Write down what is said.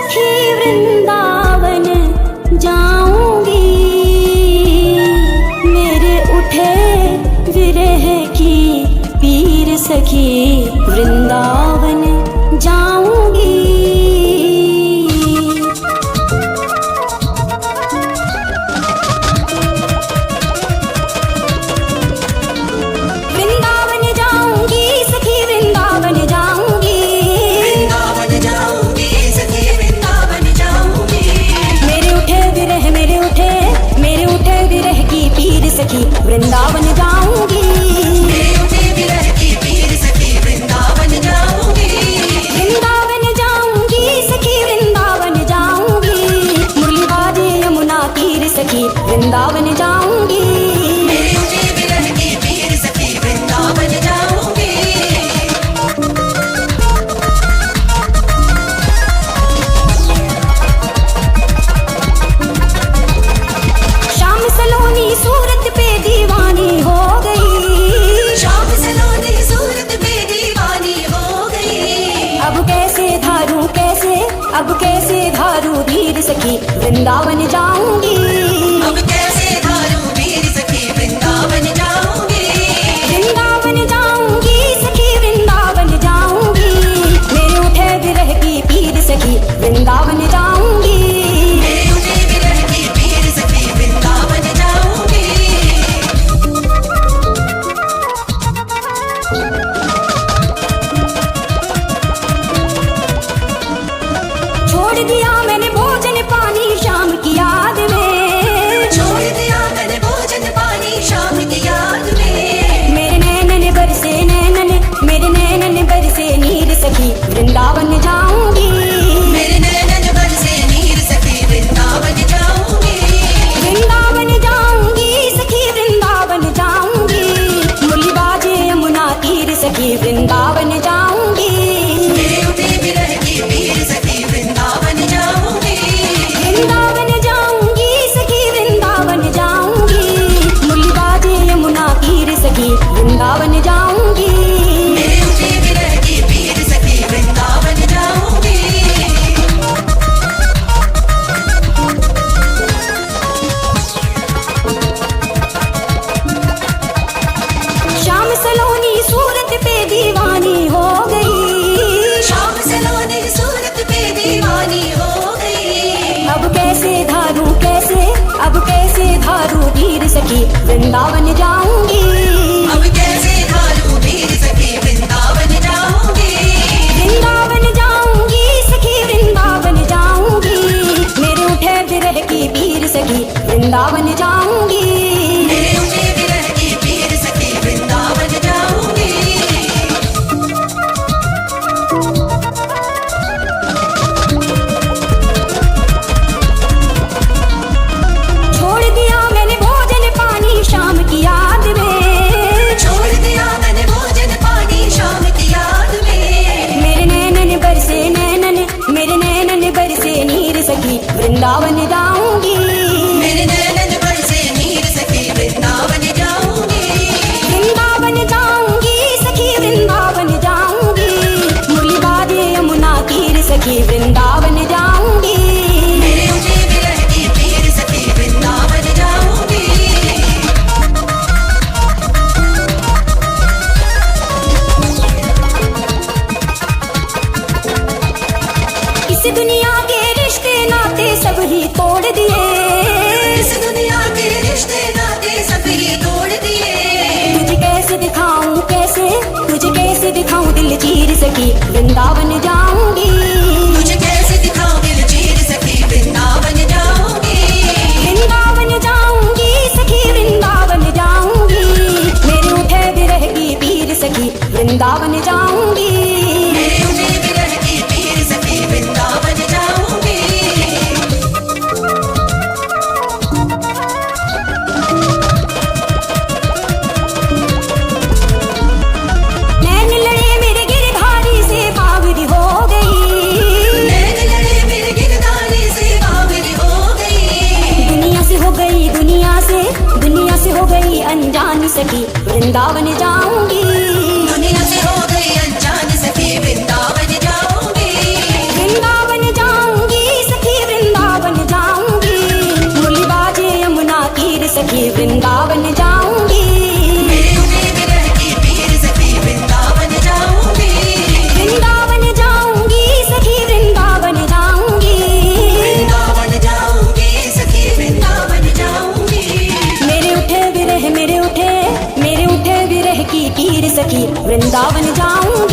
सखी वृंदावन जाऊंगी, मेरे उठे विरह की पीर सखी वृंदावन जाऊंगी। वृंदावन जाऊंगी सखी वृंदावन जाऊंगी, वृंदावन जाऊंगी सखी वृंदावन जाऊंगी। मेरे उठे विरह की पीर सखी वृंदावन जाऊंगी। मेरे उठे विरह की पीर सखी वृंदावन जाऊंगी। वृंदावन जाऊंगी सखी वृंदावन जाऊंगी, मुरली बाजे यमुना तीर सखी वृंदावन जाऊंगी। मेरे उठे विरह की पीर सखी वृंदावन जाऊंगी। शाम सलोनी सूरत पे दीवानी हो गई, शाम सलोनी सूरत पे दीवानी हो गई। अब कैसे धारू धीर सखी वृंदावन जाऊंगी। अब कैसे धारू वीर सखी वृंदावन जाऊंगी। वृंदावन जाऊंगी सखी वृंदावन जाऊंगी, मेरे उठे विरह की पीर सखी वृंदावन जाऊंगी। मेरे उठे विरह की पीर सखी वृंदावन जाऊंगी। छोड़ दिया मैंने भोजन पानी शाम की याद में, छोड़ दिया मैंने भोजन पानी शाम की याद में। मेरे नैनन बरसे नीर सखी वृंदावन जाऊंगी। मेरे नैनन बरसे नीर सखी वृंदावन जाऊंगी। वृंदावन जाऊंगी सखी वृंदावन जाऊंगी, मुरली बाजे यमुना तीर सखी वृंदावन जाऊंगी। मेरे उठे विरह की पीर सखी वृंदावन जाऊंगी। वृंदावन जाऊंगी सखी वृंदावन जाऊंगी, मुरली बाजे यमुना तीर सखी वृंदावन जाऊंगी। मेरे उठे विरह की पीर सखी वृंदावन जाऊंगी। शाम सलोनी सूरत पे दीवानी हो गई, शाम सलोनी सूरत पे दीवानी हो गई। अब कैसे धारू धीर सखी वृंदावन जाऊंगी। अब कैसे धारू वीर सखी वृंदावन जाऊंगी। वृंदावन जाऊंगी सखी वृंदावन जाऊंगी, मेरे उठे विरह की पीर सखी वृंदावन जाऊंगी। मेरे उठे विरह की पीर सखी वृंदावन जाऊंगी। छोड़ दिया मैंने भोजन पानी शाम की याद में, छोड़ दिया मैंने भोजन पानी शाम की याद में। मेरे नैनन बरसे नीर सखी वृंदावन जाऊंगी। मेरे नैनन बरसे नीर सखी वृंदावन जाऊंगी। वृंदावन जाऊंगी सखी वृंदावन जाऊंगी, मुरली बाजे यमुना तीर सखी वृंदावन जाऊंगी। मेरे उठे विरह की पीर सखी वृंदावन जाऊंगी। इस दुनिया के रिश्ते नाते सब ही तोड़ दिए, इस दुनिया के रिश्ते नाते सब ही तोड़ दिए। तुझे कैसे दिखाऊं दिल चीर सखी वृंदावन जाऊंगी। तुझे कैसे दिखाऊं दिल चीर सखी वृंदावन जाऊंगी। वृंदावन जाऊंगी सखी वृंदावन जाऊंगी, मेरे उठे विरह की पीर सखी वृंदावन जाऊंगी। मेरे उठे विरह की पीर सखी वृंदावन जाऊंगी। नैन लड़े मेरे गिरधारी से बावरी हो गई, नैन लड़े मेरे गिरधारी से बावरी हो गई। दुनिया से हो गई अनजान सखी वृंदावन जाऊंगी। दुनिया से हो गई अनजान सखी वृंदावन जाऊंगी। वृंदावन जाऊंगी वृंदावन जाऊंगी।